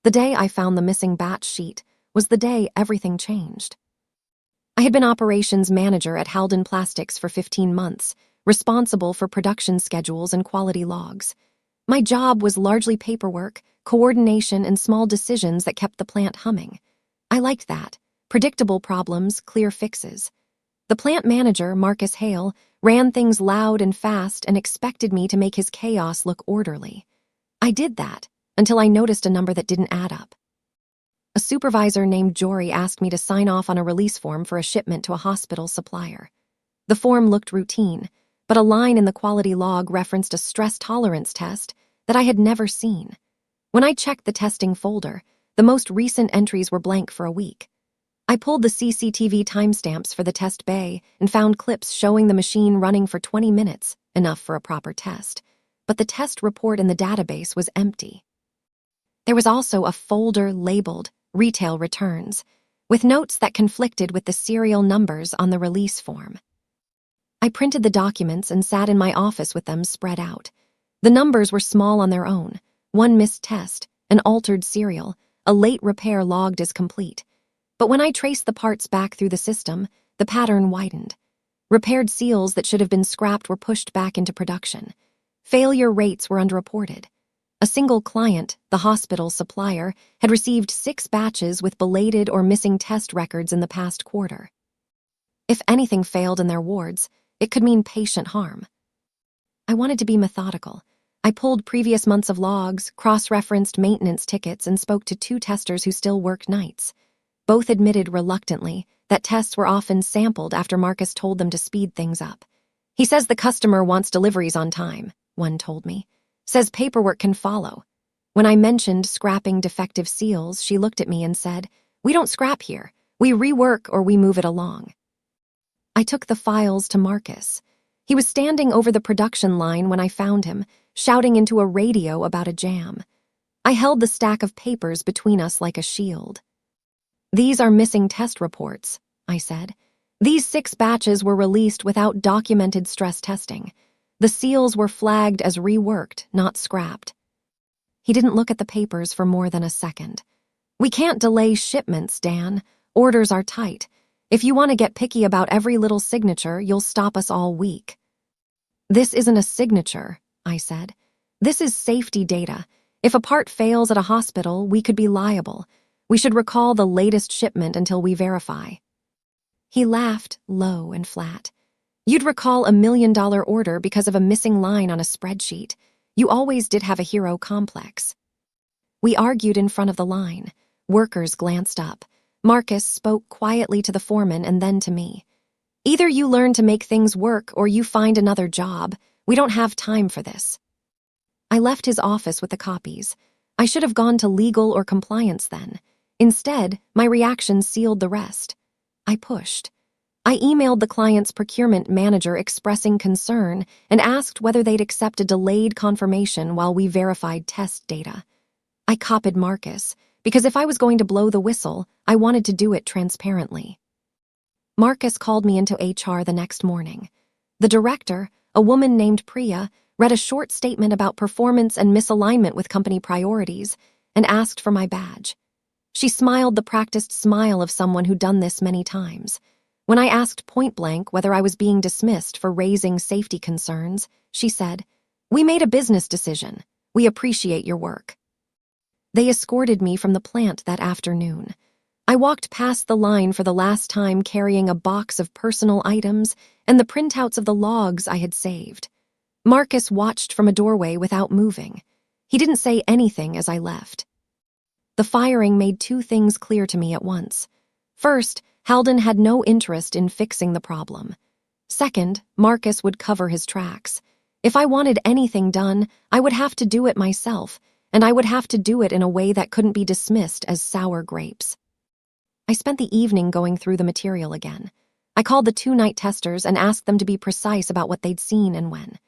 The day I found the missing batch sheet was the day everything changed. I had been operations manager at Halden Plastics for 15 months, responsible for production schedules and quality logs. My job was largely paperwork, coordination, and small decisions that kept the plant humming. I liked that. Predictable problems, clear fixes. The plant manager, Marcus Hale, ran things loud and fast and expected me to make his chaos look orderly. I did that until I noticed a number that didn't add up. A supervisor named Jory asked me to sign off on a release form for a shipment to a hospital supplier. The form looked routine, but a line in the quality log referenced a stress tolerance test that I had never seen. When I checked the testing folder, the most recent entries were blank for a week. I pulled the CCTV timestamps for the test bay and found clips showing the machine running for 20 minutes, enough for a proper test. But the test report in the database was empty. There was also a folder labeled Retail Returns, with notes that conflicted with the serial numbers on the release form. I printed the documents and sat in my office with them spread out. The numbers were small on their own: one missed test, an altered serial, a late repair logged as complete. But when I traced the parts back through the system, the pattern widened. Repaired seals that should have been scrapped were pushed back into production. Failure rates were underreported. A single client, the hospital Supplier, had received 6 batches with belated or missing test records in the past quarter. If anything failed in their wards, it could mean patient harm. I wanted to be methodical. I pulled previous months of logs, cross-referenced maintenance tickets, and spoke to 2 testers who still worked nights. Both admitted reluctantly that tests were often sampled after Marcus told them to speed things up. "He says the customer wants deliveries on time," one told me. "Says paperwork can follow." When I mentioned scrapping defective seals, she looked at me and said, "We don't scrap here. We rework or we move it along." I took the files to Marcus. He was standing over the production line when I found him, shouting into a radio about a jam. I held the stack of papers between us like a shield. "These are missing test reports," I said. "These 6 batches were released without documented stress testing. The seals were flagged as reworked, not scrapped." He didn't look at the papers for more than a second. "We can't delay shipments, Dan. Orders are tight. If you want to get picky about every little signature, you'll stop us all week." "This isn't a signature," I said. "This is safety data. If a part fails at a hospital, we could be liable. We should recall the latest shipment until we verify." He laughed, low and flat. "You'd recall $1 million order because of a missing line on a spreadsheet. You always did have a hero complex." We argued in front of the line. Workers glanced up. Marcus spoke quietly to the foreman and then to me. "Either you learn to make things work or you find another job. We don't have time for this." I left his office with the copies. I should have gone to legal or compliance then. Instead, my reaction sealed the rest. I pushed. I emailed the client's procurement manager expressing concern and asked whether they'd accept a delayed confirmation while we verified test data. I copied Marcus, because if I was going to blow the whistle, I wanted to do it transparently. Marcus called me into HR the next morning. The director, a woman named Priya, read a short statement about performance and misalignment with company priorities and asked for my badge. She smiled the practiced smile of someone who'd done this many times. When I asked point-blank whether I was being dismissed for raising safety concerns, she said, "We made a business decision. We appreciate your work." They escorted me from the plant that afternoon. I walked past the line for the last time carrying a box of personal items and the printouts of the logs I had saved. Marcus watched from a doorway without moving. He didn't say anything as I left. The firing made 2 things clear to me at once. First, Halden had no interest in fixing the problem. Second, Marcus would cover his tracks. If I wanted anything done, I would have to do it myself, and I would have to do it in a way that couldn't be dismissed as sour grapes. I spent the evening going through the material again. I called the 2 night testers and asked them to be precise about what they'd seen and when.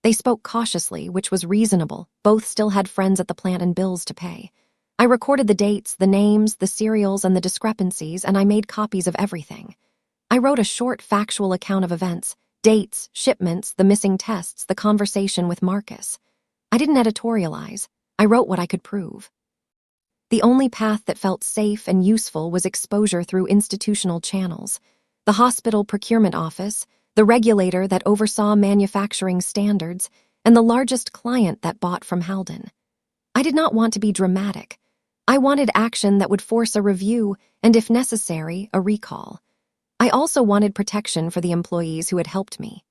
They spoke cautiously, which was reasonable. Both still had friends at the plant and bills to pay. I recorded the dates, the names, the serials, and the discrepancies, and I made copies of everything. I wrote a short factual account of events, dates, shipments, the missing tests, the conversation with Marcus. I didn't editorialize. I wrote what I could prove. The only path that felt safe and useful was exposure through institutional channels. The hospital procurement office, the regulator that oversaw manufacturing standards, and the largest client that bought from Halden. I did not want to be dramatic. I wanted action that would force a review and, if necessary, a recall. I also wanted protection for the employees who had helped me.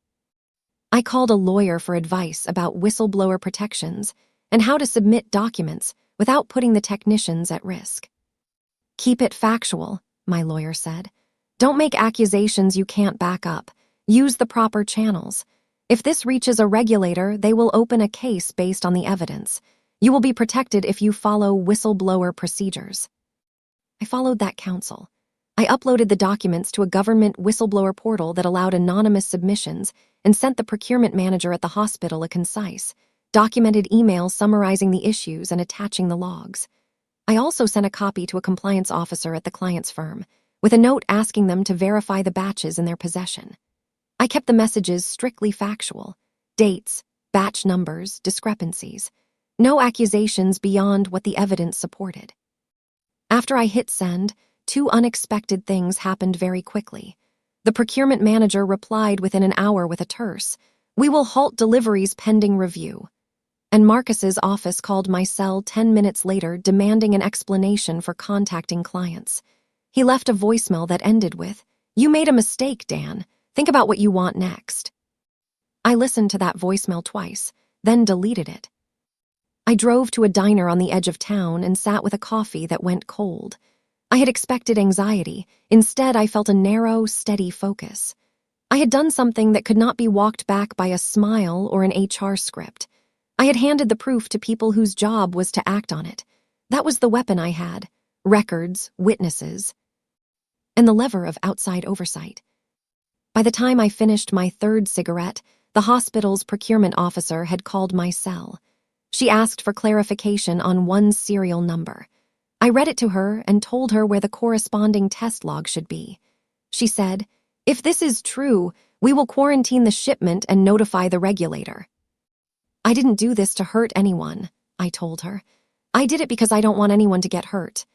I called a lawyer for advice about whistleblower protections and how to submit documents without putting the technicians at risk. "Keep it factual," my lawyer said. "Don't make accusations you can't back up. Use the proper channels. If this reaches a regulator, they will open a case based on the evidence. You will be protected if you follow whistleblower procedures." I followed that counsel. I uploaded the documents to a government whistleblower portal that allowed anonymous submissions and sent the procurement manager at the hospital a concise, documented email summarizing the issues and attaching the logs. I also sent a copy to a compliance officer at the client's firm, with a note asking them to verify the batches in their possession. I kept the messages strictly factual: dates, batch numbers, discrepancies. No accusations beyond what the evidence supported. After I hit send, two unexpected things happened very quickly. The procurement manager replied within an hour with a terse, "We will halt deliveries pending review." And Marcus's office called my cell 10 minutes later demanding an explanation for contacting clients. He left a voicemail that ended with, "You made a mistake, Dan. Think about what you want next." I listened to that voicemail twice, then deleted it. I drove to a diner on the edge of town and sat with a coffee that went cold. I had expected anxiety. Instead, I felt a narrow, steady focus. I had done something that could not be walked back by a smile or an HR script. I had handed the proof to people whose job was to act on it. That was the weapon I had: records, witnesses, and the lever of outside oversight. By the time I finished my third cigarette, the hospital's procurement officer had called my cell. She asked for clarification on one serial number. I read it to her and told her where the corresponding test log should be. She said, "If this is true, we will quarantine the shipment and notify the regulator." "I didn't do this to hurt anyone," I told her. "I did it because I don't want anyone to get hurt."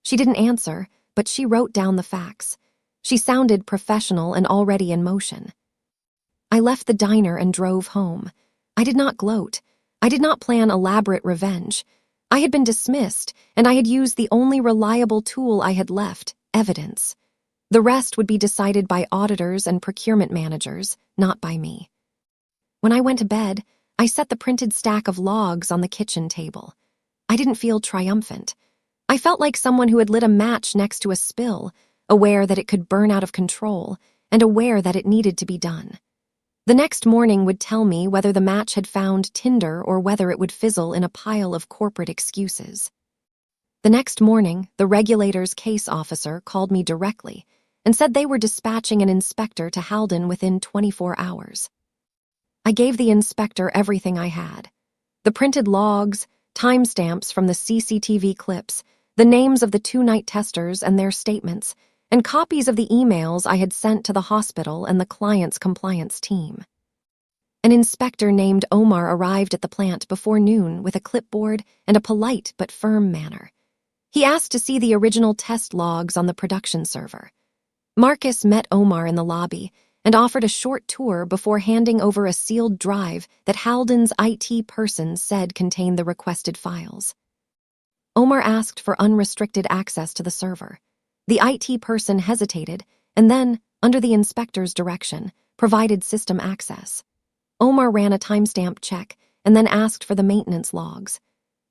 She didn't answer, but she wrote down the facts. She sounded professional and already in motion. I left the diner and drove home. I did not gloat. I did not plan elaborate revenge. I had been dismissed, and I had used the only reliable tool I had left: evidence. The rest would be decided by auditors and procurement managers, not by me. When I went to bed, I set the printed stack of logs on the kitchen table. I didn't feel triumphant. I felt like someone who had lit a match next to a spill, aware that it could burn out of control, and aware that it needed to be done. The next morning would tell me whether the match had found tinder or whether it would fizzle in a pile of corporate excuses. The next morning, the regulator's case officer called me directly and said they were dispatching an inspector to Halden within 24 hours. I gave the inspector everything I had: the printed logs, timestamps from the CCTV clips, the names of the two night testers and their statements, and copies of the emails I had sent to the hospital and the client's compliance team. An inspector named Omar arrived at the plant before noon with a clipboard and a polite but firm manner. He asked to see the original test logs on the production server. Marcus met Omar in the lobby and offered a short tour before handing over a sealed drive that Halden's IT person said contained the requested files. Omar asked for unrestricted access to the server. The IT person hesitated and then, under the inspector's direction, provided system access. Omar ran a timestamp check and then asked for the maintenance logs.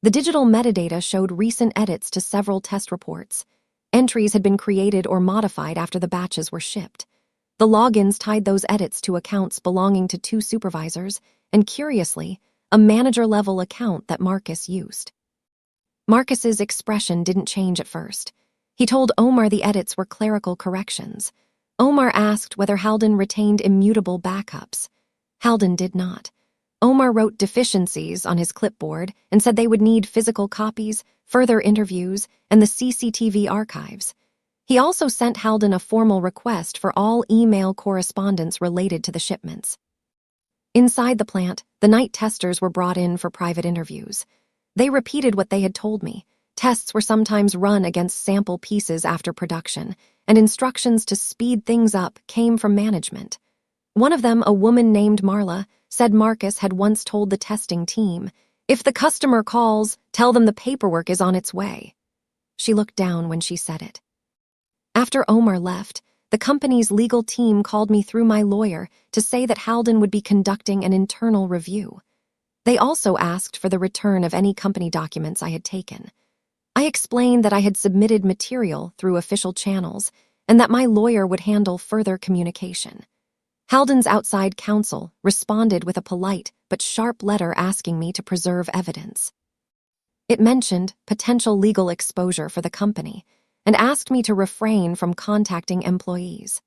The digital metadata showed recent edits to several test reports. Entries had been created or modified after the batches were shipped. The logins tied those edits to accounts belonging to two supervisors and, curiously, a manager-level account that Marcus used. Marcus's expression didn't change at first. He told Omar the edits were clerical corrections. Omar asked whether Halden retained immutable backups. Halden did not. Omar wrote deficiencies on his clipboard and said they would need physical copies, further interviews, and the CCTV archives. He also sent Halden a formal request for all email correspondence related to the shipments. Inside the plant, the night testers were brought in for private interviews. They repeated what they had told me, Tests were sometimes run against sample pieces after production, and instructions to speed things up came from management. One of them, a woman named Marla, said Marcus had once told the testing team, "If the customer calls, tell them the paperwork is on its way." She looked down when she said it. After Omar left, the company's legal team called me through my lawyer to say that Haldon would be conducting an internal review. They also asked for the return of any company documents I had taken. I explained that I had submitted material through official channels and that my lawyer would handle further communication. Haldon's outside counsel responded with a polite but sharp letter asking me to preserve evidence. It mentioned potential legal exposure for the company and asked me to refrain from contacting employees.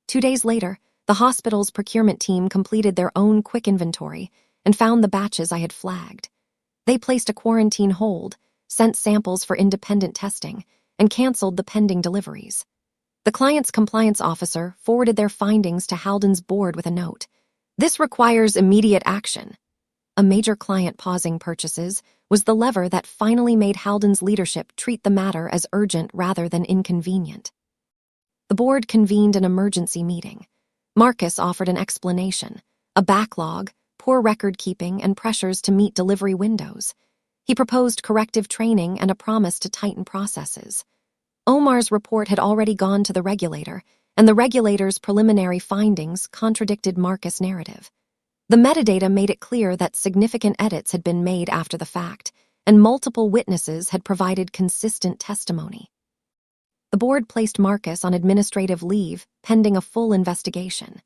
2 days later, the hospital's procurement team completed their own quick inventory and found the batches I had flagged. They placed a quarantine hold, sent samples for independent testing, and canceled the pending deliveries. The client's compliance officer forwarded their findings to Haldon's board with a note. "This requires immediate action." A major client pausing purchases was the lever that finally made Haldon's leadership treat the matter as urgent rather than inconvenient. The board convened an emergency meeting. Marcus offered an explanation: a backlog, poor record keeping, and pressures to meet delivery windows. He proposed corrective training and a promise to tighten processes. Omar's report had already gone to the regulator, and the regulator's preliminary findings contradicted Marcus' narrative. The metadata made it clear that significant edits had been made after the fact, and multiple witnesses had provided consistent testimony. The board placed Marcus on administrative leave pending a full investigation.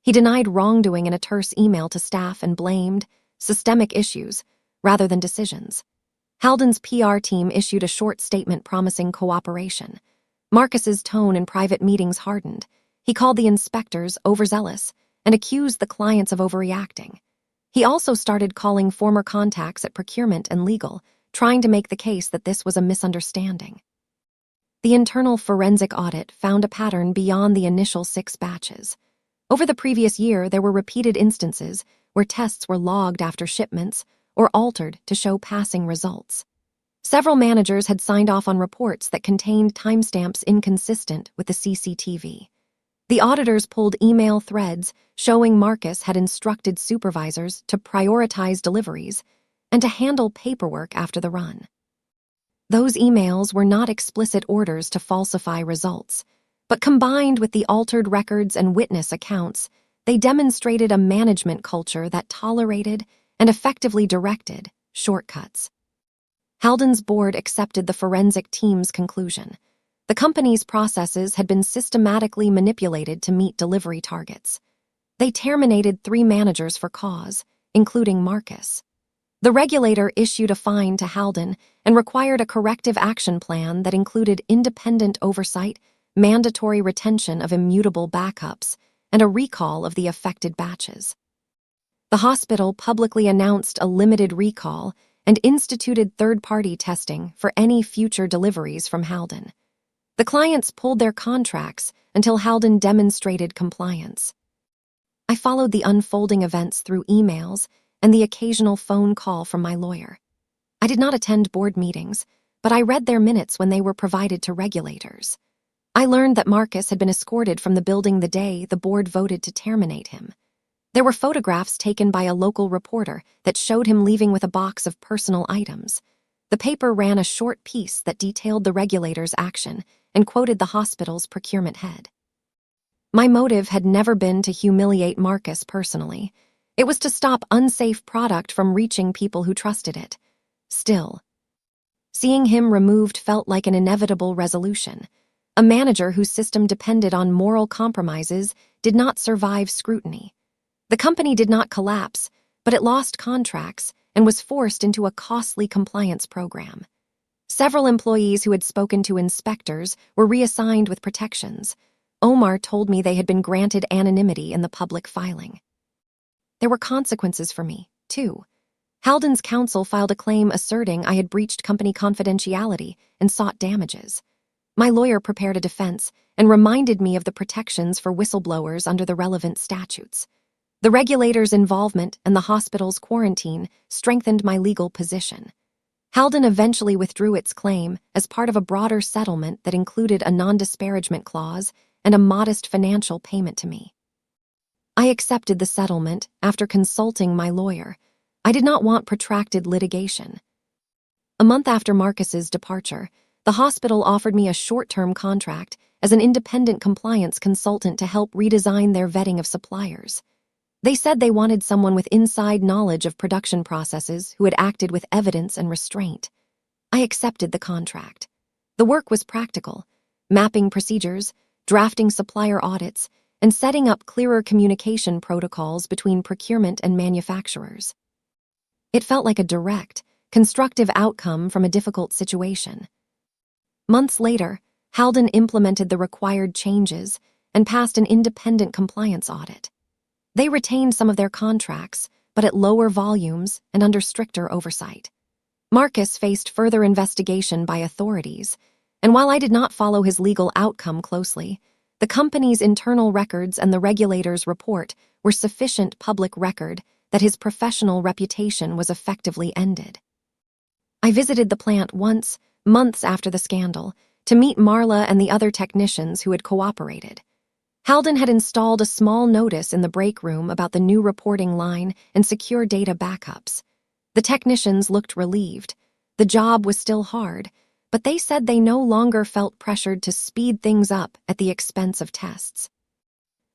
He denied wrongdoing in a terse email to staff and blamed systemic issues rather than decisions. Haldon's PR team issued a short statement promising cooperation. Marcus's tone in private meetings hardened. He called the inspectors overzealous and accused the clients of overreacting. He also started calling former contacts at procurement and legal, trying to make the case that this was a misunderstanding. The internal forensic audit found a pattern beyond the initial 6 batches. Over the previous year, there were repeated instances where tests were logged after shipments or altered to show passing results. Several managers had signed off on reports that contained timestamps inconsistent with the CCTV. The auditors pulled email threads showing Marcus had instructed supervisors to prioritize deliveries and to handle paperwork after the run. Those emails were not explicit orders to falsify results, but combined with the altered records and witness accounts, they demonstrated a management culture that tolerated and effectively directed shortcuts. Haldon's board accepted the forensic team's conclusion. The company's processes had been systematically manipulated to meet delivery targets. They terminated 3 managers for cause, including Marcus. The regulator issued a fine to Haldon and required a corrective action plan that included independent oversight, mandatory retention of immutable backups, and a recall of the affected batches. The hospital publicly announced a limited recall and instituted third-party testing for any future deliveries from Haldon. The clients pulled their contracts until Haldon demonstrated compliance. I followed the unfolding events through emails and the occasional phone call from my lawyer. I did not attend board meetings, but I read their minutes when they were provided to regulators. I learned that Marcus had been escorted from the building the day the board voted to terminate him. There were photographs taken by a local reporter that showed him leaving with a box of personal items. The paper ran a short piece that detailed the regulator's action and quoted the hospital's procurement head. My motive had never been to humiliate Marcus personally. It was to stop unsafe product from reaching people who trusted it. Still, seeing him removed felt like an inevitable resolution. A manager whose system depended on moral compromises did not survive scrutiny. The company did not collapse, but it lost contracts and was forced into a costly compliance program. Several employees who had spoken to inspectors were reassigned with protections. Omar told me they had been granted anonymity in the public filing. There were consequences for me, too. Haldon's counsel filed a claim asserting I had breached company confidentiality and sought damages. My lawyer prepared a defense and reminded me of the protections for whistleblowers under the relevant statutes. The regulator's involvement and the hospital's quarantine strengthened my legal position. Halden eventually withdrew its claim as part of a broader settlement that included a non-disparagement clause and a modest financial payment to me. I accepted the settlement after consulting my lawyer. I did not want protracted litigation. A month after Marcus's departure, the hospital offered me a short-term contract as an independent compliance consultant to help redesign their vetting of suppliers. They said they wanted someone with inside knowledge of production processes who had acted with evidence and restraint. I accepted the contract. The work was practical: mapping procedures, drafting supplier audits, and setting up clearer communication protocols between procurement and manufacturers. It felt like a direct, constructive outcome from a difficult situation. Months later, Halden implemented the required changes and passed an independent compliance audit. They retained some of their contracts, but at lower volumes and under stricter oversight. Marcus faced further investigation by authorities, and while I did not follow his legal outcome closely, the company's internal records and the regulator's report were sufficient public record that his professional reputation was effectively ended. I visited the plant once, months after the scandal, to meet Marla and the other technicians who had cooperated. Halden had installed a small notice in the break room about the new reporting line and secure data backups. The technicians looked relieved. The job was still hard, but they said they no longer felt pressured to speed things up at the expense of tests.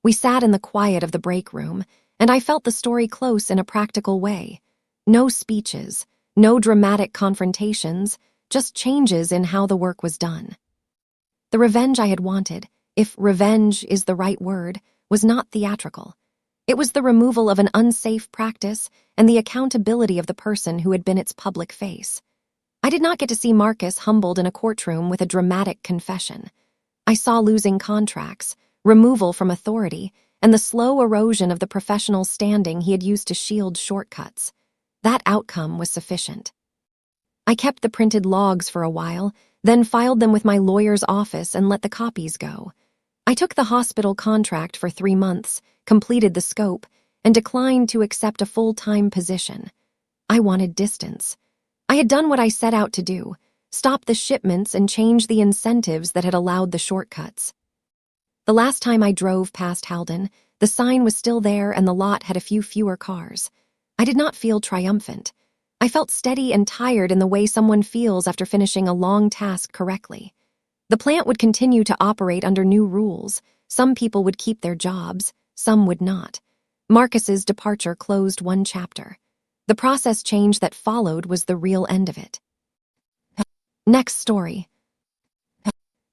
We sat in the quiet of the break room, and I felt the story close in a practical way. No speeches, no dramatic confrontations, just changes in how the work was done. The revenge I had wanted, if revenge is the right word, was not theatrical. It was the removal of an unsafe practice and the accountability of the person who had been its public face. I did not get to see Marcus humbled in a courtroom with a dramatic confession. I saw losing contracts, removal from authority, and the slow erosion of the professional standing he had used to shield shortcuts. That outcome was sufficient. I kept the printed logs for a while, then filed them with my lawyer's office and let the copies go. I took the hospital contract for 3 months, completed the scope, and declined to accept a full-time position. I wanted distance. I had done what I set out to do: stop the shipments and change the incentives that had allowed the shortcuts. The last time I drove past Halden, the sign was still there and the lot had a few fewer cars. I did not feel triumphant. I felt steady and tired in the way someone feels after finishing a long task correctly. The plant would continue to operate under new rules. Some people would keep their jobs, some would not. Marcus's departure closed one chapter. The process change that followed was the real end of it. Next story.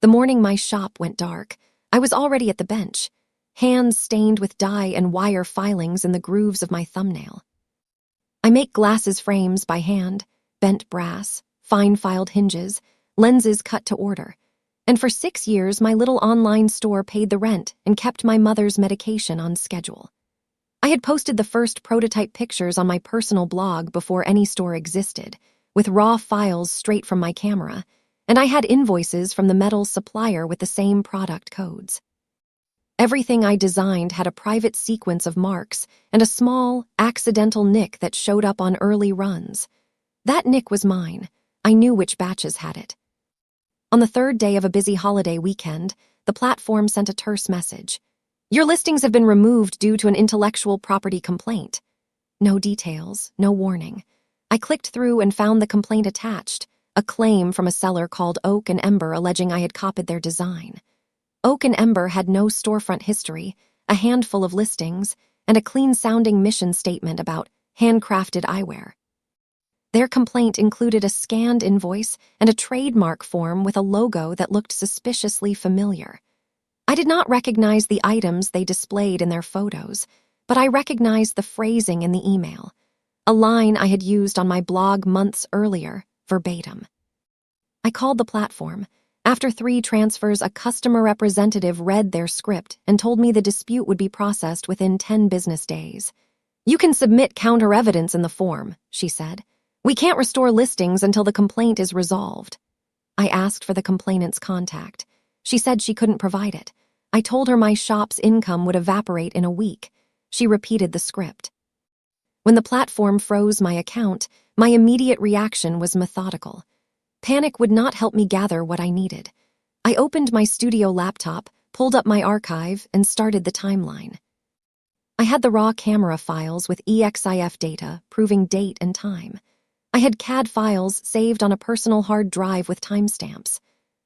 The morning my shop went dark, I was already at the bench, hands stained with dye and wire filings in the grooves of my thumbnail. I make glasses frames by hand, bent brass, fine-filed hinges, lenses cut to order. And for 6 years, my little online store paid the rent and kept my mother's medication on schedule. I had posted the first prototype pictures on my personal blog before any store existed, with raw files straight from my camera, and I had invoices from the metal supplier with the same product codes. Everything I designed had a private sequence of marks and a small, accidental nick that showed up on early runs. That nick was mine. I knew which batches had it. On the 3rd day of a busy holiday weekend, the platform sent a terse message. "Your listings have been removed due to an intellectual property complaint." No details, no warning. I clicked through and found the complaint attached, a claim from a seller called Oak and Ember alleging I had copied their design. Oak and Ember had no storefront history, a handful of listings, and a clean-sounding mission statement about handcrafted eyewear. Their complaint included a scanned invoice and a trademark form with a logo that looked suspiciously familiar. I did not recognize the items they displayed in their photos, but I recognized the phrasing in the email, a line I had used on my blog months earlier, verbatim. I called the platform. After 3 transfers, a customer representative read their script and told me the dispute would be processed within 10 business days. "You can submit counter-evidence in the form," she said. "We can't restore listings until the complaint is resolved." I asked for the complainant's contact. She said she couldn't provide it. I told her my shop's income would evaporate in a week. She repeated the script. When the platform froze my account, my immediate reaction was methodical. Panic would not help me gather what I needed. I opened my studio laptop, pulled up my archive, and started the timeline. I had the raw camera files with EXIF data proving date and time. I had CAD files saved on a personal hard drive with timestamps.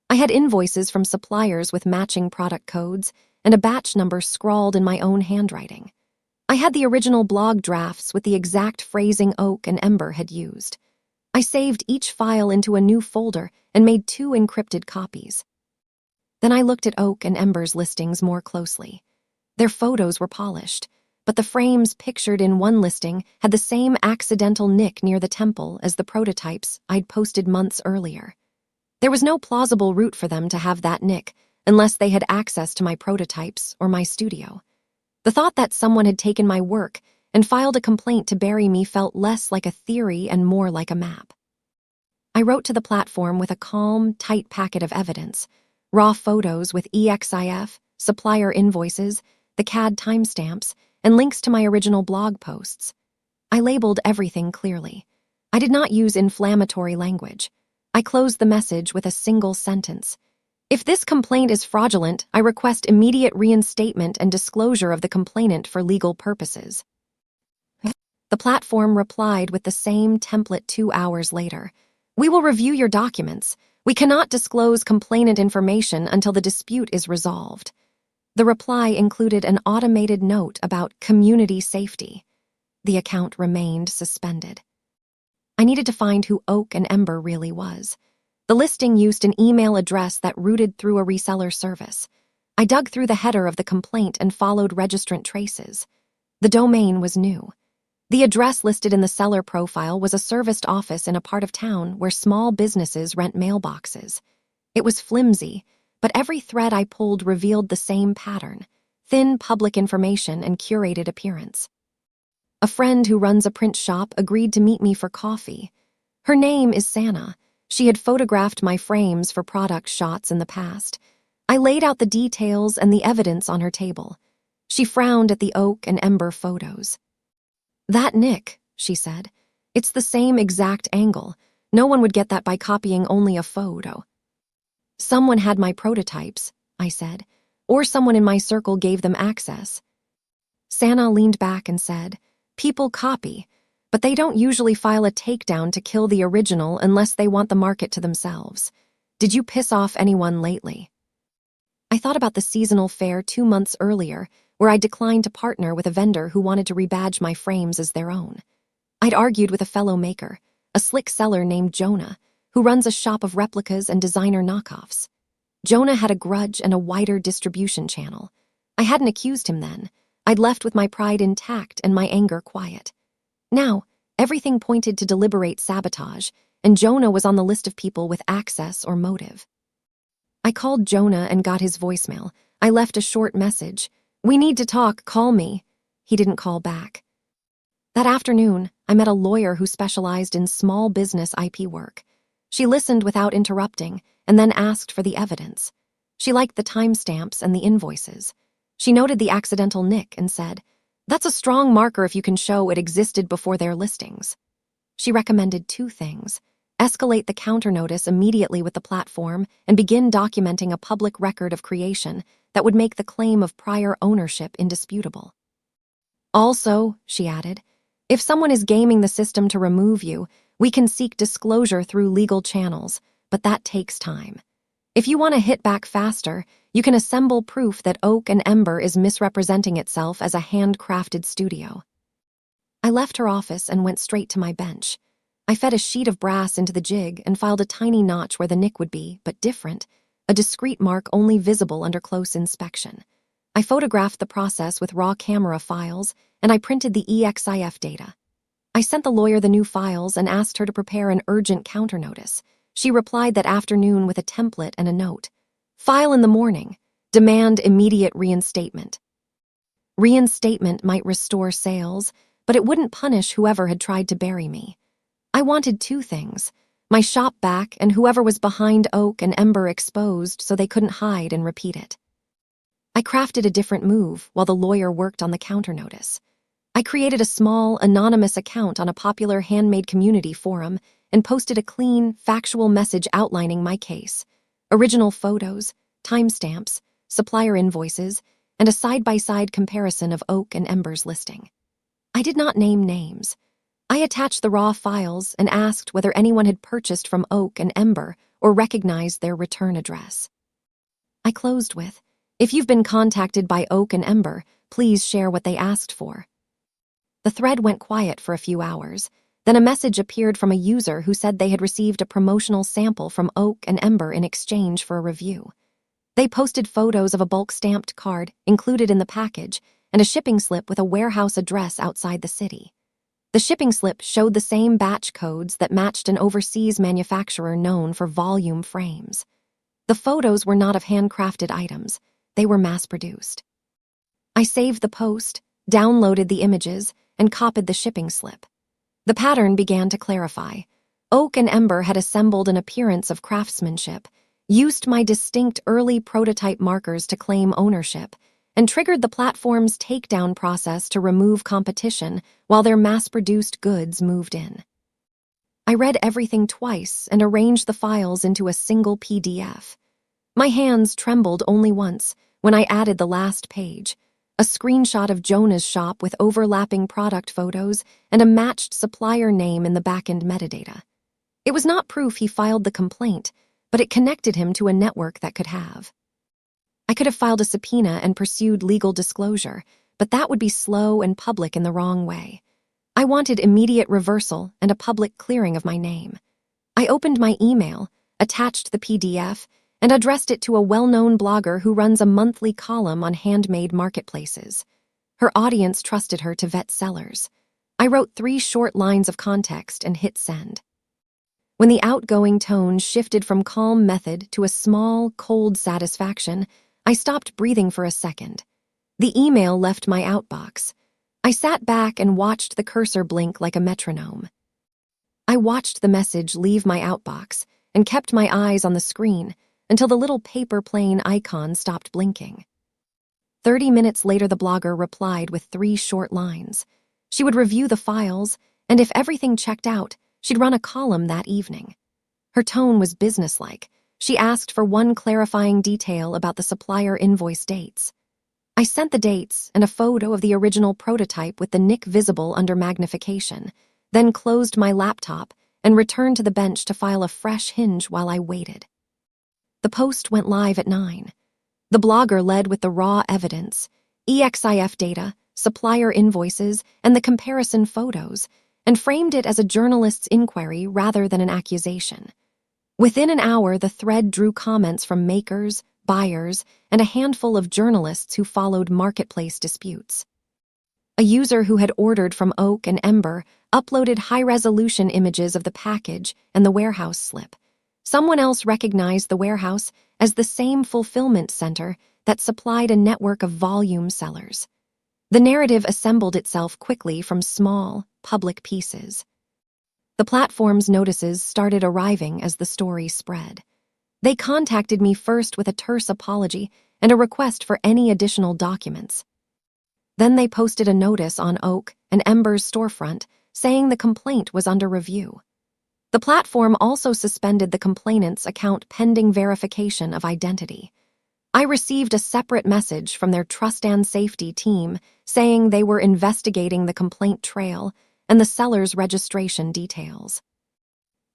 I had invoices from suppliers with matching product codes and a batch number scrawled in my own handwriting. I had the original blog drafts with the exact phrasing Oak and Ember had used. I saved each file into a new folder and made 2 encrypted copies. Then I looked at Oak and Ember's listings more closely. Their photos were polished, but the frames pictured in one listing had the same accidental nick near the temple as the prototypes I'd posted months earlier. There was no plausible route for them to have that nick unless they had access to my prototypes or my studio. The thought that someone had taken my work and filed a complaint to bury me felt less like a theory and more like a map. I wrote to the platform with a calm, tight packet of evidence, raw photos with EXIF, supplier invoices, the CAD timestamps, and links to my original blog posts. I labeled everything clearly. I did not use inflammatory language. I closed the message with a single sentence. If this complaint is fraudulent, I request immediate reinstatement and disclosure of the complainant for legal purposes. The platform replied with the same template 2 hours later. We will review your documents. We cannot disclose complainant information until the dispute is resolved. The reply included an automated note about community safety. The account remained suspended. I needed to find who Oak and Ember really was. The listing used an email address that routed through a reseller service. I dug through the header of the complaint and followed registrant traces. The domain was new. The address listed in the seller profile was a serviced office in a part of town where small businesses rent mailboxes. It was flimsy, but every thread I pulled revealed the same pattern: thin public information and curated appearance. A friend who runs a print shop agreed to meet me for coffee. Her name is Sana. She had photographed my frames for product shots in the past. I laid out the details and the evidence on her table. She frowned at the Oak and Ember photos. That nick, she said. It's the same exact angle. No one would get that by copying only a photo. Someone had my prototypes, I said, or someone in my circle gave them access. Sana leaned back and said, People copy, but they don't usually file a takedown to kill the original unless they want the market to themselves. Did you piss off anyone lately? I thought about the seasonal fair 2 months earlier, where I declined to partner with a vendor who wanted to rebadge my frames as their own. I'd argued with a fellow maker, a slick seller named Jonah, who runs a shop of replicas and designer knockoffs. Jonah had a grudge and a wider distribution channel. I hadn't accused him then. I'd left with my pride intact and my anger quiet. Now, everything pointed to deliberate sabotage, and Jonah was on the list of people with access or motive. I called Jonah and got his voicemail. I left a short message. We need to talk, call me. He didn't call back. That afternoon, I met a lawyer who specialized in small business IP work. She listened without interrupting and then asked for the evidence. She liked the timestamps and the invoices. She noted the accidental nick and said, That's a strong marker if you can show it existed before their listings. She recommended 2 things. Escalate the counter notice immediately with the platform and begin documenting a public record of creation that would make the claim of prior ownership indisputable. Also, she added, if someone is gaming the system to remove you, we can seek disclosure through legal channels, but that takes time. If you want to hit back faster, you can assemble proof that Oak and Ember is misrepresenting itself as a handcrafted studio. I left her office and went straight to my bench. I fed a sheet of brass into the jig and filed a tiny notch where the nick would be, but different, a discrete mark only visible under close inspection. I photographed the process with raw camera files, and I printed the EXIF data. I sent the lawyer the new files and asked her to prepare an urgent counter notice. She replied that afternoon with a template and a note. File in the morning. Demand immediate reinstatement. Reinstatement might restore sales, but it wouldn't punish whoever had tried to bury me. I wanted 2 things, my shop back and whoever was behind Oak and Ember exposed so they couldn't hide and repeat it. I crafted a different move while the lawyer worked on the counter notice. I created a small, anonymous account on a popular handmade community forum and posted a clean, factual message outlining my case. Original photos, timestamps, supplier invoices, and a side-by-side comparison of Oak and Ember's listing. I did not name names. I attached the raw files and asked whether anyone had purchased from Oak and Ember or recognized their return address. I closed with, "If you've been contacted by Oak and Ember, please share what they asked for." The thread went quiet for a few hours. Then a message appeared from a user who said they had received a promotional sample from Oak and Ember in exchange for a review. They posted photos of a bulk stamped card included in the package and a shipping slip with a warehouse address outside the city. The shipping slip showed the same batch codes that matched an overseas manufacturer known for volume frames. The photos were not of handcrafted items. They were mass-produced. I saved the post, downloaded the images, and copied the shipping slip. The pattern began to clarify. Oak and Ember had assembled an appearance of craftsmanship, used my distinct early prototype markers to claim ownership, and triggered the platform's takedown process to remove competition while their mass-produced goods moved in. I read everything twice and arranged the files into a single PDF. My hands trembled only once when I added the last page, a screenshot of Jonah's shop with overlapping product photos and a matched supplier name in the back-end metadata. It was not proof he filed the complaint, but it connected him to a network that could have. I could have filed a subpoena and pursued legal disclosure, but that would be slow and public in the wrong way. I wanted immediate reversal and a public clearing of my name. I opened my email, attached the PDF, and addressed it to a well-known blogger who runs a monthly column on handmade marketplaces. Her audience trusted her to vet sellers. I wrote 3 short lines of context and hit send. When the outgoing tone shifted from calm method to a small, cold satisfaction, I stopped breathing for a second. The email left my outbox. I sat back and watched the cursor blink like a metronome. I watched the message leave my outbox and kept my eyes on the screen until the little paper plane icon stopped blinking. 30 minutes later, the blogger replied with 3 short lines. She would review the files, and if everything checked out, she'd run a column that evening. Her tone was businesslike. She asked for one clarifying detail about the supplier invoice dates. I sent the dates and a photo of the original prototype with the nick visible under magnification, then closed my laptop and returned to the bench to file a fresh hinge while I waited. The post went live at 9. The blogger led with the raw evidence, EXIF data, supplier invoices, and the comparison photos, and framed it as a journalist's inquiry rather than an accusation. Within an hour, the thread drew comments from makers, buyers, and a handful of journalists who followed marketplace disputes. A user who had ordered from Oak and Ember uploaded high-resolution images of the package and the warehouse slip. Someone else recognized the warehouse as the same fulfillment center that supplied a network of volume sellers. The narrative assembled itself quickly from small, public pieces. The platform's notices started arriving as the story spread. They contacted me first with a terse apology and a request for any additional documents. Then they posted a notice on Oak and Ember's storefront saying the complaint was under review. The platform also suspended the complainant's account pending verification of identity. I received a separate message from their trust and safety team saying they were investigating the complaint trail and the seller's registration details.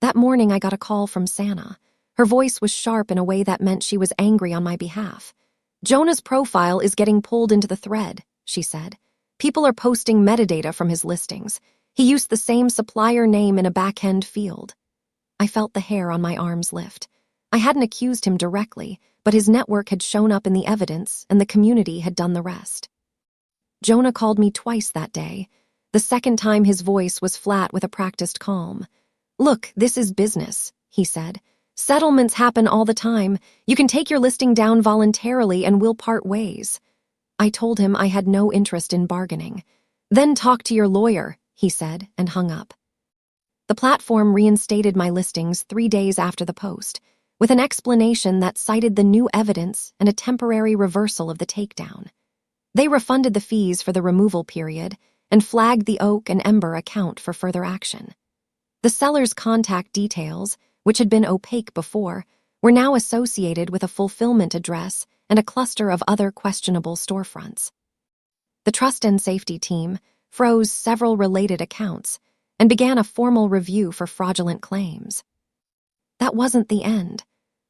That morning, I got a call from Santa. Her voice was sharp in a way that meant she was angry on my behalf. "Jonah's profile is getting pulled into the thread," she said. "People are posting metadata from his listings. He used the same supplier name in a back-end field." I felt the hair on my arms lift. I hadn't accused him directly, but his network had shown up in the evidence and the community had done the rest. Jonah called me twice that day. The second time, his voice was flat with a practiced calm. "Look, this is business," he said. "Settlements happen all the time. You can take your listing down voluntarily and we'll part ways." I told him I had no interest in bargaining. "Then talk to your lawyer," he said, and hung up. The platform reinstated my listings 3 days after the post, with an explanation that cited the new evidence and a temporary reversal of the takedown. They refunded the fees for the removal period and flagged the Oak and Ember account for further action. The seller's contact details, which had been opaque before, were now associated with a fulfillment address and a cluster of other questionable storefronts. The Trust and Safety team froze several related accounts and began a formal review for fraudulent claims. That wasn't the end.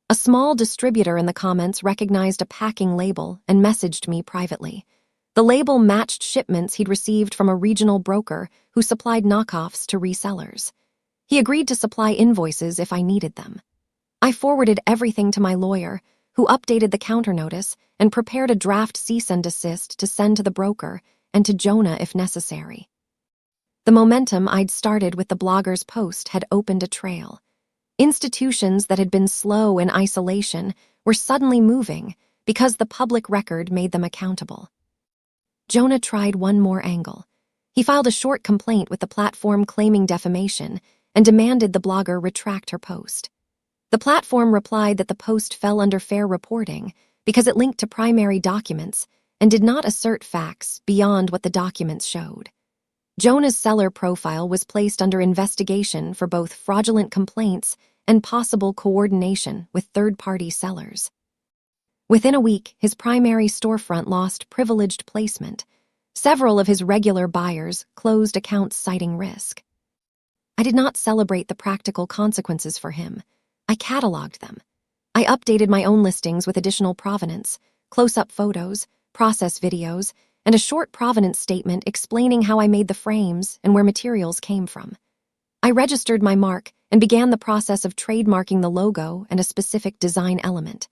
A small distributor in the comments recognized a packing label and messaged me privately. The label matched shipments he'd received from a regional broker who supplied knockoffs to resellers. He agreed to supply invoices if I needed them. I forwarded everything to my lawyer, who updated the counter notice and prepared a draft cease and desist to send to the broker and to Jonah if necessary. The momentum I'd started with the blogger's post had opened a trail. Institutions that had been slow in isolation were suddenly moving because the public record made them accountable. Jonah tried one more angle. He filed a short complaint with the platform claiming defamation and demanded the blogger retract her post. The platform replied that the post fell under fair reporting because it linked to primary documents and did not assert facts beyond what the documents showed. Jonah's seller profile was placed under investigation for both fraudulent complaints and possible coordination with third-party sellers. Within a week, his primary storefront lost privileged placement. Several of his regular buyers closed accounts citing risk. I did not celebrate the practical consequences for him. I cataloged them. I updated my own listings with additional provenance, close-up photos, process videos, and a short provenance statement explaining how I made the frames and where materials came from. I registered my mark and began the process of trademarking the logo and a specific design element.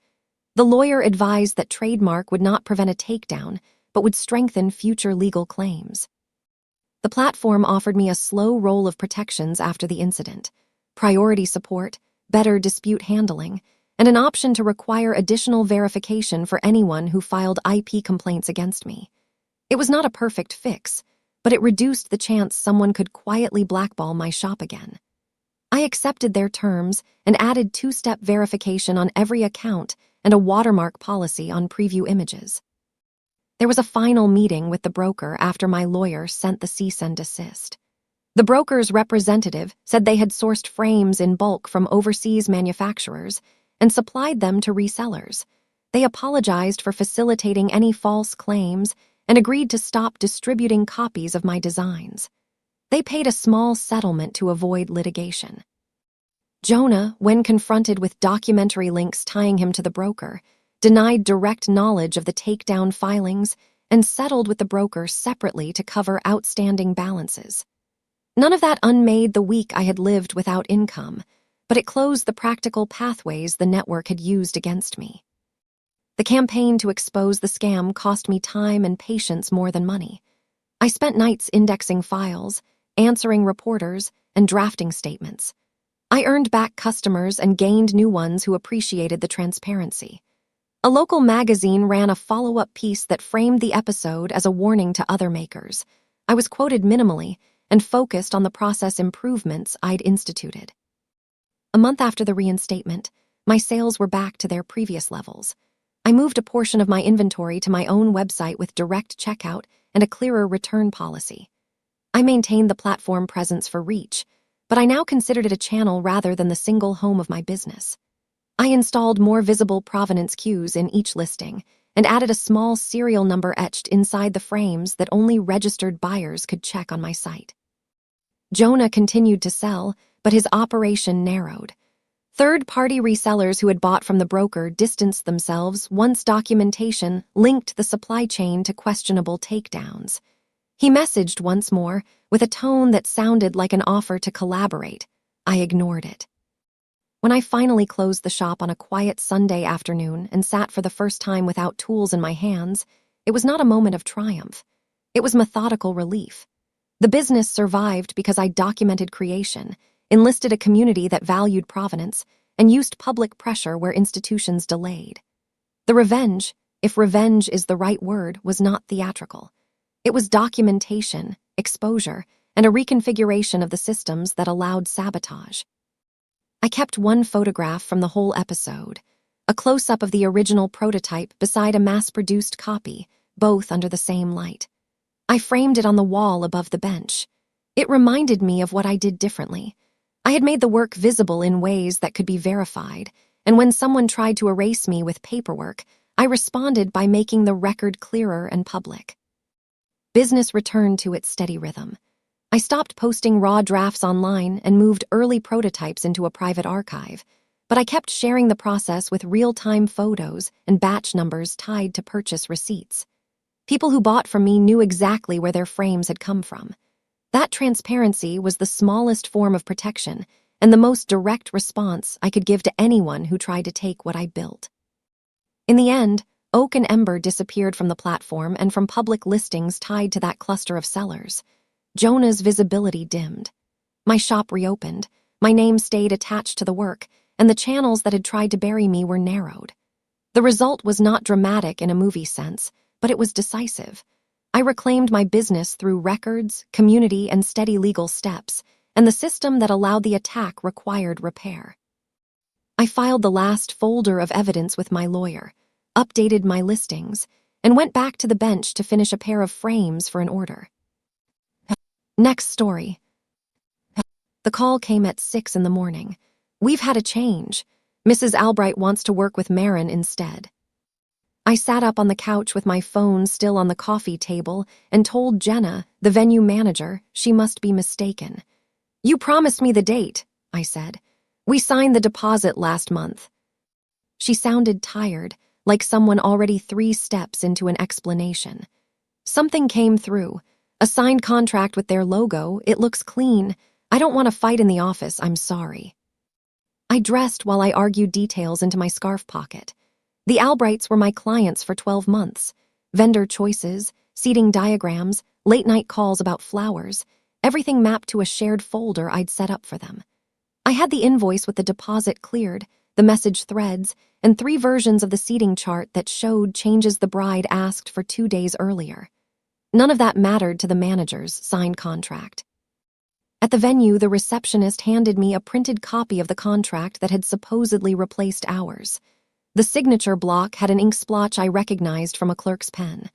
The lawyer advised that trademark would not prevent a takedown, but would strengthen future legal claims. The platform offered me a slow roll of protections after the incident: priority support, better dispute handling, and an option to require additional verification for anyone who filed IP complaints against me. It was not a perfect fix, but it reduced the chance someone could quietly blackball my shop again. I accepted their terms and added two-step verification on every account and a watermark policy on preview images. There was a final meeting with the broker after my lawyer sent the cease and desist. The broker's representative said they had sourced frames in bulk from overseas manufacturers and supplied them to resellers. They apologized for facilitating any false claims and agreed to stop distributing copies of my designs. They paid a small settlement to avoid litigation. Jonah, when confronted with documentary links tying him to the broker, denied direct knowledge of the takedown filings and settled with the broker separately to cover outstanding balances. None of that unmade the week I had lived without income, but it closed the practical pathways the network had used against me. The campaign to expose the scam cost me time and patience more than money. I spent nights indexing files, answering reporters, and drafting statements. I earned back customers and gained new ones who appreciated the transparency. A local magazine ran a follow-up piece that framed the episode as a warning to other makers. I was quoted minimally and focused on the process improvements I'd instituted. A month after the reinstatement, my sales were back to their previous levels. I moved a portion of my inventory to my own website with direct checkout and a clearer return policy. I maintained the platform presence for reach, but I now considered it a channel rather than the single home of my business. I installed more visible provenance cues in each listing and added a small serial number etched inside the frames that only registered buyers could check on my site. Jonah continued to sell, but his operation narrowed. Third-party resellers who had bought from the broker distanced themselves once documentation linked the supply chain to questionable takedowns. He messaged once more, with a tone that sounded like an offer to collaborate. I ignored it. When I finally closed the shop on a quiet Sunday afternoon and sat for the first time without tools in my hands, it was not a moment of triumph. It was methodical relief. The business survived because I documented creation, enlisted a community that valued provenance, and used public pressure where institutions delayed. The revenge, if revenge is the right word, was not theatrical. It was documentation, exposure, and a reconfiguration of the systems that allowed sabotage. I kept one photograph from the whole episode, a close-up of the original prototype beside a mass-produced copy, both under the same light. I framed it on the wall above the bench. It reminded me of what I did differently. I had made the work visible in ways that could be verified, and when someone tried to erase me with paperwork, I responded by making the record clearer and public. Business returned to its steady rhythm. I stopped posting raw drafts online and moved early prototypes into a private archive, but I kept sharing the process with real-time photos and batch numbers tied to purchase receipts. People who bought from me knew exactly where their frames had come from. That transparency was the smallest form of protection and the most direct response I could give to anyone who tried to take what I built. In the end, Oak and Ember disappeared from the platform and from public listings tied to that cluster of sellers. Jonah's visibility dimmed. My shop reopened, my name stayed attached to the work, and the channels that had tried to bury me were narrowed. The result was not dramatic in a movie sense, but it was decisive. I reclaimed my business through records, community, and steady legal steps, and the system that allowed the attack required repair. I filed the last folder of evidence with my lawyer, updated my listings, and went back to the bench to finish a pair of frames for an order. Next story. The call came at 6 a.m. We've had a change. Mrs. Albright wants to work with Marin instead. I sat up on the couch with my phone still on the coffee table and told Jenna, the venue manager, she must be mistaken. "You promised me the date," I said. "We signed the deposit last month." She sounded tired, like someone already 3 steps into an explanation. "Something came through. A signed contract with their logo. It looks clean. I don't want to fight in the office, I'm sorry." I dressed while I argued details into my scarf pocket. The Albrights were my clients for 12 months. Vendor choices, seating diagrams, late-night calls about flowers, everything mapped to a shared folder I'd set up for them. I had the invoice with the deposit cleared, the message threads, and 3 versions of the seating chart that showed changes the bride asked for 2 days earlier. None of that mattered to the manager's signed contract. At the venue, the receptionist handed me a printed copy of the contract that had supposedly replaced ours. The signature block had an ink splotch I recognized from a clerk's pen.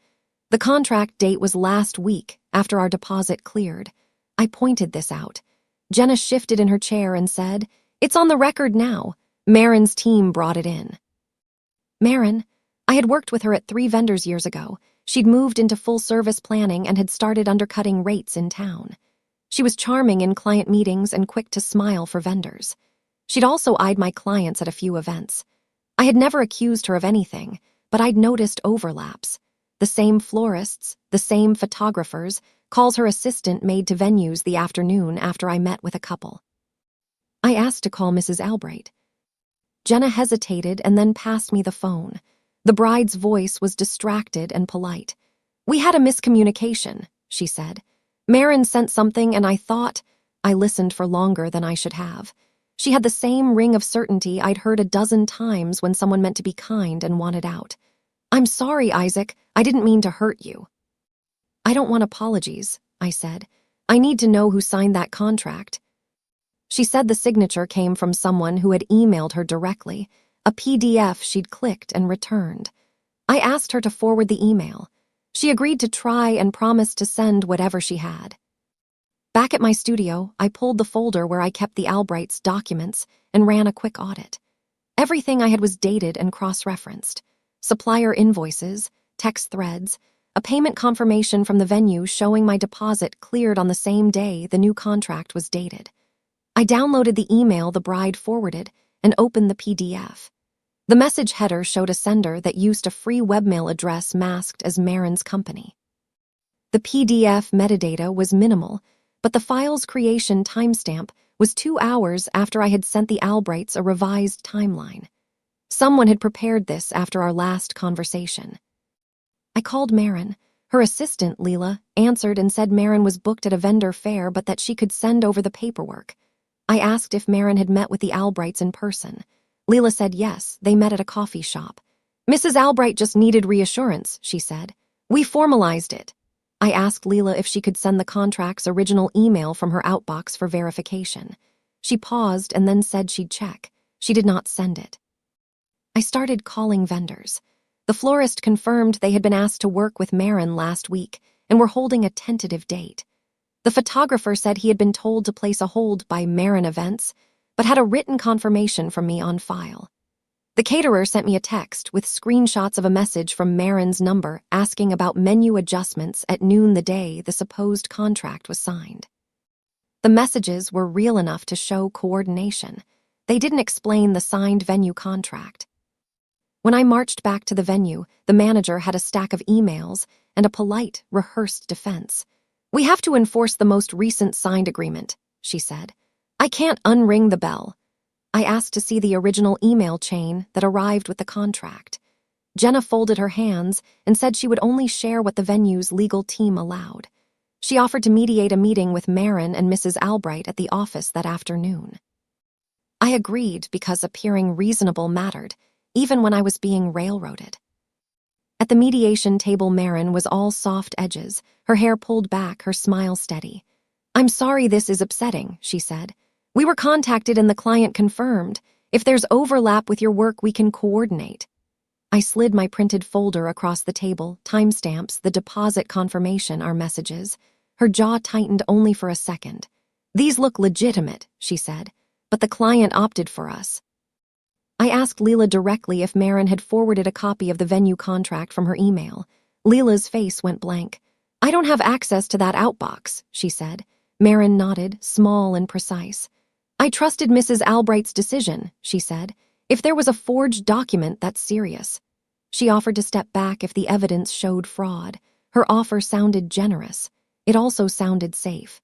The contract date was last week, after our deposit cleared. I pointed this out. Jenna shifted in her chair and said, "It's on the record now. Marin's team brought it in." Marin? I had worked with her at 3 vendors years ago. She'd moved into full-service planning and had started undercutting rates in town. She was charming in client meetings and quick to smile for vendors. She'd also eyed my clients at a few events. I had never accused her of anything, but I'd noticed overlaps. The same florists, the same photographers, calls her assistant made to venues the afternoon after I met with a couple. I asked to call Mrs. Albright. Jenna hesitated and then passed me the phone. The bride's voice was distracted and polite. "We had a miscommunication," she said. "Marin sent something and I thought—" I listened for longer than I should have. She had the same ring of certainty I'd heard a dozen times when someone meant to be kind and wanted out. "I'm sorry, Isaac. I didn't mean to hurt you." "I don't want apologies," I said. "I need to know who signed that contract." She said the signature came from someone who had emailed her directly, a PDF she'd clicked and returned. I asked her to forward the email. She agreed to try and promised to send whatever she had. Back at my studio, I pulled the folder where I kept the Albrights' documents and ran a quick audit. Everything I had was dated and cross-referenced. Supplier invoices, text threads, a payment confirmation from the venue showing my deposit cleared on the same day the new contract was dated. I downloaded the email the bride forwarded and opened the PDF. The message header showed a sender that used a free webmail address masked as Marin's company. The PDF metadata was minimal, but the file's creation timestamp was 2 hours after I had sent the Albrights a revised timeline. Someone had prepared this after our last conversation. I called Marin. Her assistant, Leela, answered and said Marin was booked at a vendor fair but that she could send over the paperwork. I asked if Marin had met with the Albrights in person. Leela said yes, they met at a coffee shop. "Mrs. Albright just needed reassurance," she said. "We formalized it." I asked Leela if she could send the contract's original email from her outbox for verification. She paused and then said she'd check. She did not send it. I started calling vendors. The florist confirmed they had been asked to work with Marin last week, and were holding a tentative date. The photographer said he had been told to place a hold by Marin Events, but had a written confirmation from me on file. The caterer sent me a text with screenshots of a message from Marin's number asking about menu adjustments at noon the day the supposed contract was signed. The messages were real enough to show coordination. They didn't explain the signed venue contract. When I marched back to the venue, the manager had a stack of emails and a polite, rehearsed defense. "We have to enforce the most recent signed agreement," she said. "I can't unring the bell." I asked to see the original email chain that arrived with the contract. Jenna folded her hands and said she would only share what the venue's legal team allowed. She offered to mediate a meeting with Marin and Mrs. Albright at the office that afternoon. I agreed because appearing reasonable mattered, even when I was being railroaded. At the mediation table, Marin was all soft edges, her hair pulled back, her smile steady. "I'm sorry this is upsetting," she said. "We were contacted and the client confirmed. If there's overlap with your work, we can coordinate." I slid my printed folder across the table, timestamps, the deposit confirmation, our messages. Her jaw tightened only for a second. "These look legitimate," she said, "but the client opted for us." I asked Leela directly if Marin had forwarded a copy of the venue contract from her email. Leela's face went blank. "I don't have access to that outbox," she said. Marin nodded, small and precise. "I trusted Mrs. Albright's decision," she said. "If there was a forged document, that's serious." She offered to step back if the evidence showed fraud. Her offer sounded generous. It also sounded safe.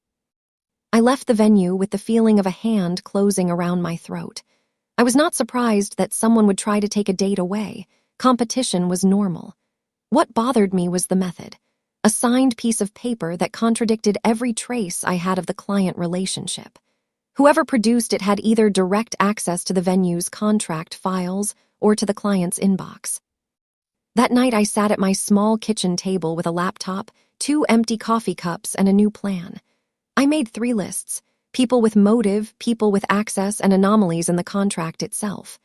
I left the venue with the feeling of a hand closing around my throat. I was not surprised that someone would try to take a date away. Competition was normal. What bothered me was the method. A signed piece of paper that contradicted every trace I had of the client relationship. Whoever produced it had either direct access to the venue's contract files or to the client's inbox. That night I sat at my small kitchen table with a laptop, 2 empty coffee cups, and a new plan. I made 3 lists: people with motive, people with access, and anomalies in the contract itself.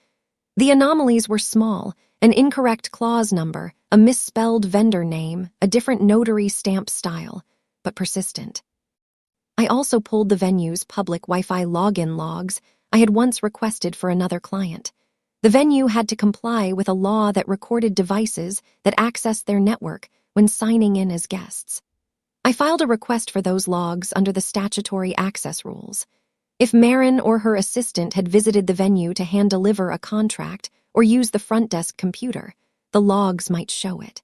The anomalies were small: an incorrect clause number, a misspelled vendor name, a different notary stamp style, but persistent. I also pulled the venue's public Wi-Fi login logs I had once requested for another client. The venue had to comply with a law that recorded devices that accessed their network when signing in as guests. I filed a request for those logs under the statutory access rules. If Marin or her assistant had visited the venue to hand-deliver a contract or use the front desk computer, the logs might show it.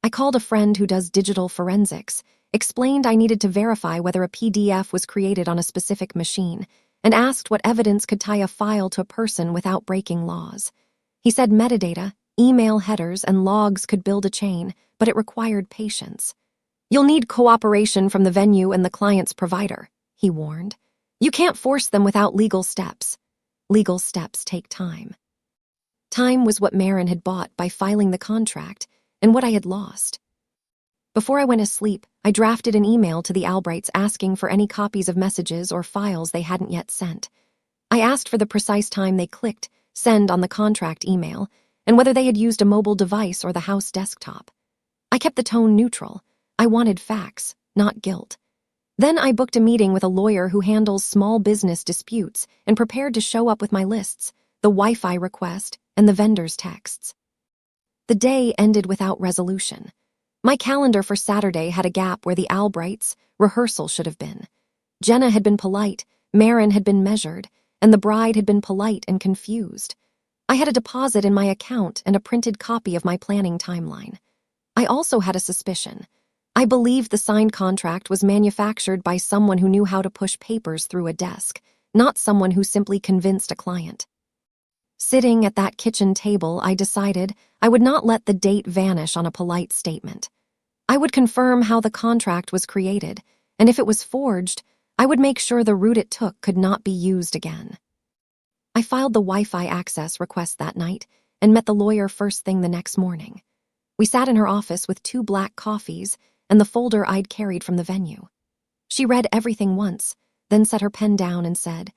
I called a friend who does digital forensics, explained I needed to verify whether a PDF was created on a specific machine, and asked what evidence could tie a file to a person without breaking laws. He said metadata, email headers, and logs could build a chain, but it required patience. "You'll need cooperation from the venue and the client's provider," he warned. "You can't force them without legal steps. Legal steps take time." Time was what Marin had bought by filing the contract, and what I had lost. Before I went to sleep, I drafted an email to the Albrights asking for any copies of messages or files they hadn't yet sent. I asked for the precise time they clicked send on the contract email, and whether they had used a mobile device or the house desktop. I kept the tone neutral. I wanted facts, not guilt. Then I booked a meeting with a lawyer who handles small business disputes and prepared to show up with my lists, the Wi-Fi request, and the vendor's texts. The day ended without resolution. My calendar for Saturday had a gap where the Albrights' rehearsal should have been. Jenna had been polite, Marin had been measured, and the bride had been polite and confused. I had a deposit in my account and a printed copy of my planning timeline. I also had a suspicion. I believed the signed contract was manufactured by someone who knew how to push papers through a desk, not someone who simply convinced a client. Sitting at that kitchen table, I decided I would not let the date vanish on a polite statement. I would confirm how the contract was created, and if it was forged, I would make sure the route it took could not be used again. I filed the Wi-Fi access request that night and met the lawyer first thing the next morning. We sat in her office with 2 black coffees and the folder I'd carried from the venue. She read everything once, then set her pen down and said,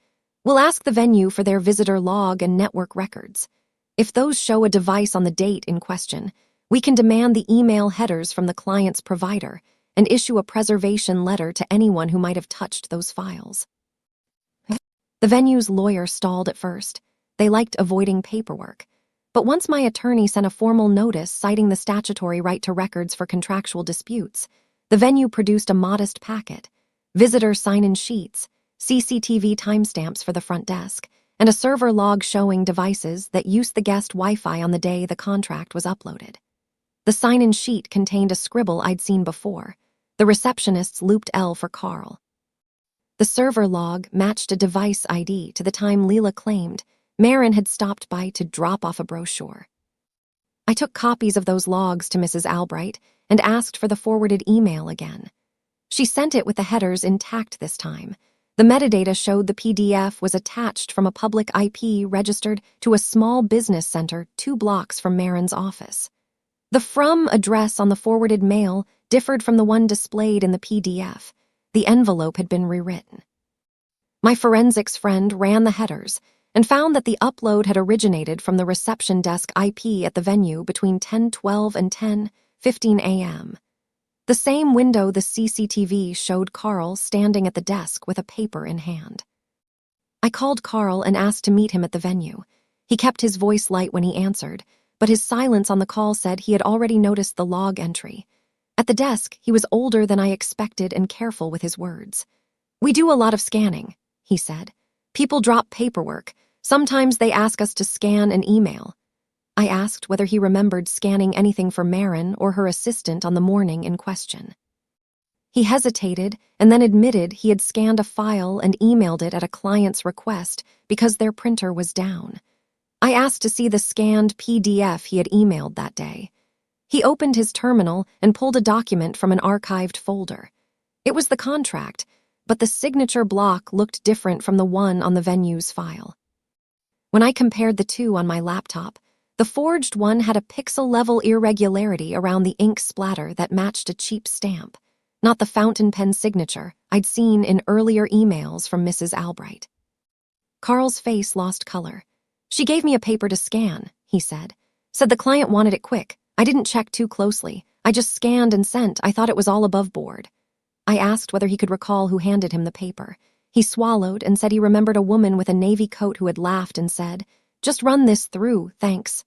"We'll ask the venue for their visitor log and network records. If those show a device on the date in question, we can demand the email headers from the client's provider and issue a preservation letter to anyone who might have touched those files. The venue's lawyer stalled at first. They liked avoiding paperwork. But once my attorney sent a formal notice citing the statutory right to records for contractual disputes, the venue produced a modest packet: visitor sign-in sheets, CCTV timestamps for the front desk, and a server log showing devices that used the guest Wi-Fi on the day the contract was uploaded. The sign-in sheet contained a scribble I'd seen before. The receptionist's looped L for Carl. The server log matched a device ID to the time Leela claimed Marin had stopped by to drop off a brochure. I took copies of those logs to Mrs. Albright and asked for the forwarded email again. She sent it with the headers intact this time. The metadata showed the PDF was attached from a public IP registered to a small business center 2 blocks from Marin's office. The from address on the forwarded mail differed from the one displayed in the PDF. The envelope had been rewritten. My forensics friend ran the headers and found that the upload had originated from the reception desk IP at the venue between 10:12 and 10:15 a.m. The same window the CCTV showed Carl standing at the desk with a paper in hand. I called Carl and asked to meet him at the venue. He kept his voice light when he answered, but his silence on the call said he had already noticed the log entry. At the desk, he was older than I expected and careful with his words. "We do a lot of scanning," he said. "People drop paperwork. Sometimes they ask us to scan an email." I asked whether he remembered scanning anything for Marin or her assistant on the morning in question. He hesitated and then admitted he had scanned a file and emailed it at a client's request because their printer was down. I asked to see the scanned PDF he had emailed that day. He opened his terminal and pulled a document from an archived folder. It was the contract, but the signature block looked different from the one on the venue's file. When I compared the two on my laptop, the forged one had a pixel-level irregularity around the ink splatter that matched a cheap stamp, not the fountain pen signature I'd seen in earlier emails from Mrs. Albright. Carl's face lost color. "She gave me a paper to scan," he said. "Said the client wanted it quick. I didn't check too closely. I just scanned and sent. I thought it was all above board." I asked whether he could recall who handed him the paper. He swallowed and said he remembered a woman with a navy coat who had laughed and said, "Just run this through, thanks."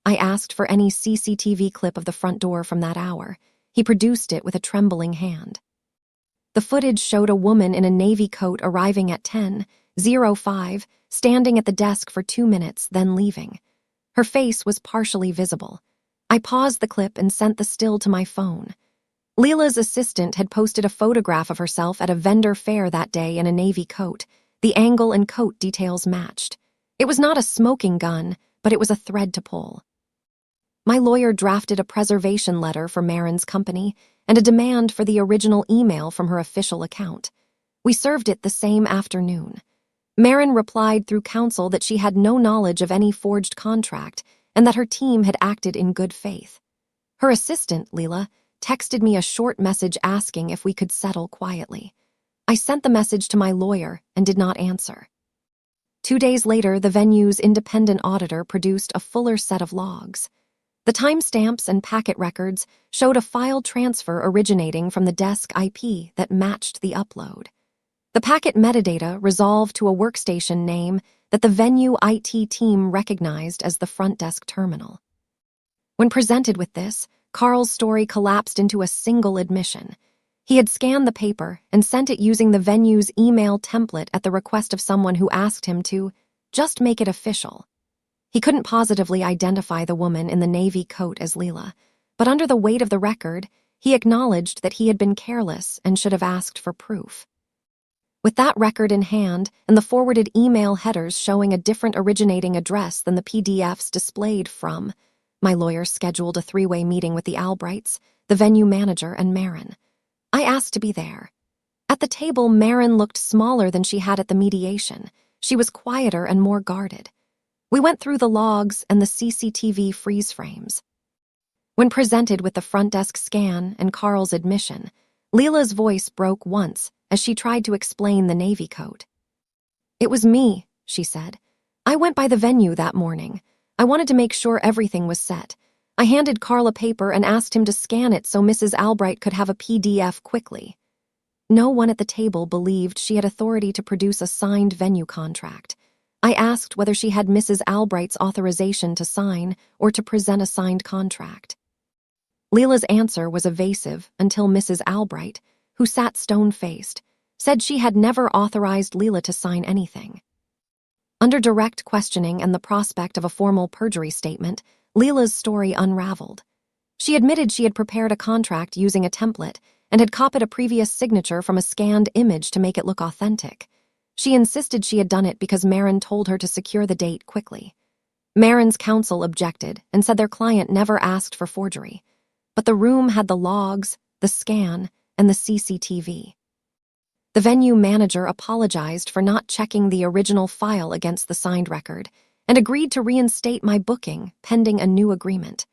I asked for any CCTV clip of the front door from that hour. He produced it with a trembling hand. The footage showed a woman in a navy coat arriving at 10:05, standing at the desk for 2 minutes, then leaving. Her face was partially visible. I paused the clip and sent the still to my phone. Leela's assistant had posted a photograph of herself at a vendor fair that day in a navy coat. The angle and coat details matched. It was not a smoking gun, but it was a thread to pull. My lawyer drafted a preservation letter for Marin's company and a demand for the original email from her official account. We served it the same afternoon. Marin replied through counsel that she had no knowledge of any forged contract and that her team had acted in good faith. Her assistant, Leela, texted me a short message asking if we could settle quietly. I sent the message to my lawyer and did not answer. 2 days later, the venue's independent auditor produced a fuller set of logs. The timestamps and packet records showed a file transfer originating from the desk IP that matched the upload. The packet metadata resolved to a workstation name that the venue IT team recognized as the front desk terminal. When presented with this, Carl's story collapsed into a single admission. He had scanned the paper and sent it using the venue's email template at the request of someone who asked him to just make it official. He couldn't positively identify the woman in the navy coat as Leela, but under the weight of the record, he acknowledged that he had been careless and should have asked for proof. With that record in hand and the forwarded email headers showing a different originating address than the PDFs displayed from, my lawyer scheduled a 3-way meeting with the Albrights, the venue manager, and Marin. I asked to be there. At the table, Marin looked smaller than she had at the mediation. She was quieter and more guarded. We went through the logs and the CCTV freeze frames. When presented with the front desk scan and Carl's admission, Leela's voice broke once as she tried to explain the navy coat. "It was me," she said. "I went by the venue that morning. I wanted to make sure everything was set. I handed Carl a paper and asked him to scan it so Mrs. Albright could have a PDF quickly. No one at the table believed she had authority to produce a signed venue contract. I asked whether she had Mrs. Albright's authorization to sign or to present a signed contract. Leela's answer was evasive until Mrs. Albright, who sat stone-faced, said she had never authorized Leela to sign anything. Under direct questioning and the prospect of a formal perjury statement, Leela's story unraveled. She admitted she had prepared a contract using a template and had copied a previous signature from a scanned image to make it look authentic. She insisted she had done it because Marin told her to secure the date quickly. Marin's counsel objected and said their client never asked for forgery, but the room had the logs, the scan, and the CCTV. The venue manager apologized for not checking the original file against the signed record and agreed to reinstate my booking pending a new agreement,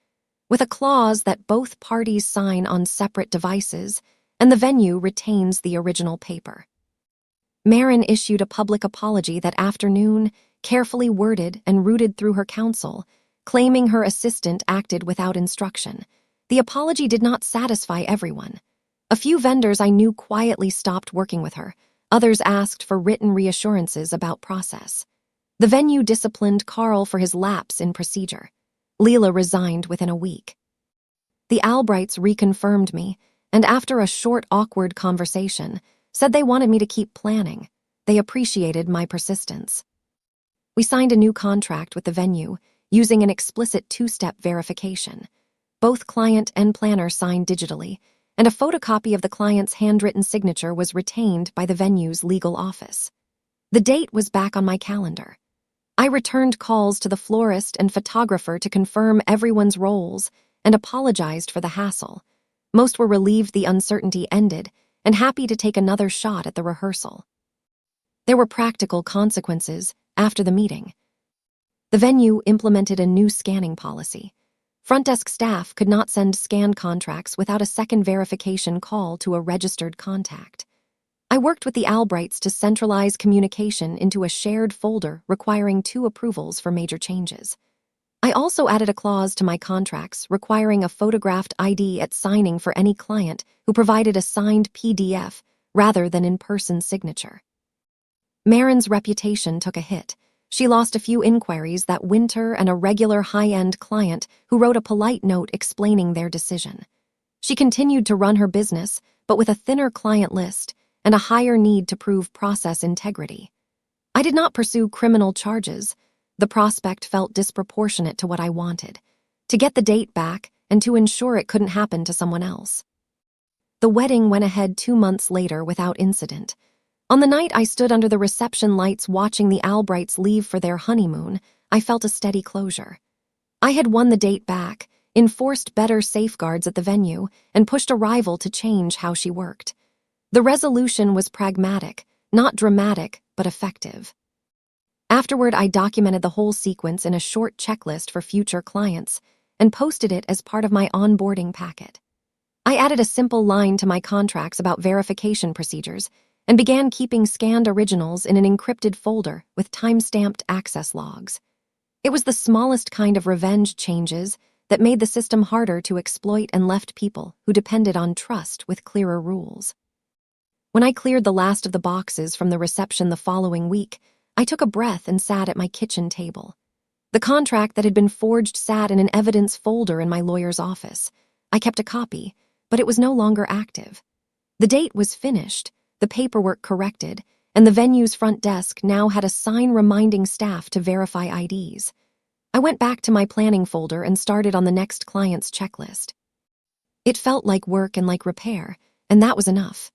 with a clause that both parties sign on separate devices and the venue retains the original paper. Marin issued a public apology that afternoon, carefully worded and rooted through her counsel, claiming her assistant acted without instruction. The apology did not satisfy everyone. A few vendors I knew quietly stopped working with her. Others asked for written reassurances about process. The venue disciplined Carl for his lapse in procedure. Leela resigned within a week. The Albrights reconfirmed me, and after a short, awkward conversation, said they wanted me to keep planning. They appreciated my persistence. We signed a new contract with the venue, using an explicit two-step verification. Both client and planner signed digitally, and a photocopy of the client's handwritten signature was retained by the venue's legal office. The date was back on my calendar. I returned calls to the florist and photographer to confirm everyone's roles and apologized for the hassle. Most were relieved the uncertainty ended and happy to take another shot at the rehearsal. There were practical consequences after the meeting. The venue implemented a new scanning policy. Front desk staff could not send scanned contracts without a second verification call to a registered contact. I worked with the Albrights to centralize communication into a shared folder requiring 2 approvals for major changes. I also added a clause to my contracts requiring a photographed ID at signing for any client who provided a signed PDF rather than in-person signature. Marin's reputation took a hit. She lost a few inquiries that winter and a regular high-end client who wrote a polite note explaining their decision. She continued to run her business, but with a thinner client list and a higher need to prove process integrity. I did not pursue criminal charges. The prospect felt disproportionate to what I wanted, to get the date back and to ensure it couldn't happen to someone else. The wedding went ahead 2 months later without incident. On the night I stood under the reception lights watching the Albrights leave for their honeymoon, I felt a steady closure. I had won the date back, enforced better safeguards at the venue, and pushed a rival to change how she worked. The resolution was pragmatic, not dramatic, but effective. Afterward, I documented the whole sequence in a short checklist for future clients and posted it as part of my onboarding packet. I added a simple line to my contracts about verification procedures and began keeping scanned originals in an encrypted folder with time-stamped access logs. It was the smallest kind of revenge changes that made the system harder to exploit and left people who depended on trust with clearer rules. When I cleared the last of the boxes from the reception the following week, I took a breath and sat at my kitchen table. The contract that had been forged sat in an evidence folder in my lawyer's office. I kept a copy, but it was no longer active. The date was finished, the paperwork corrected, and the venue's front desk now had a sign reminding staff to verify IDs. I went back to my planning folder and started on the next client's checklist. It felt like work and like repair, and that was enough.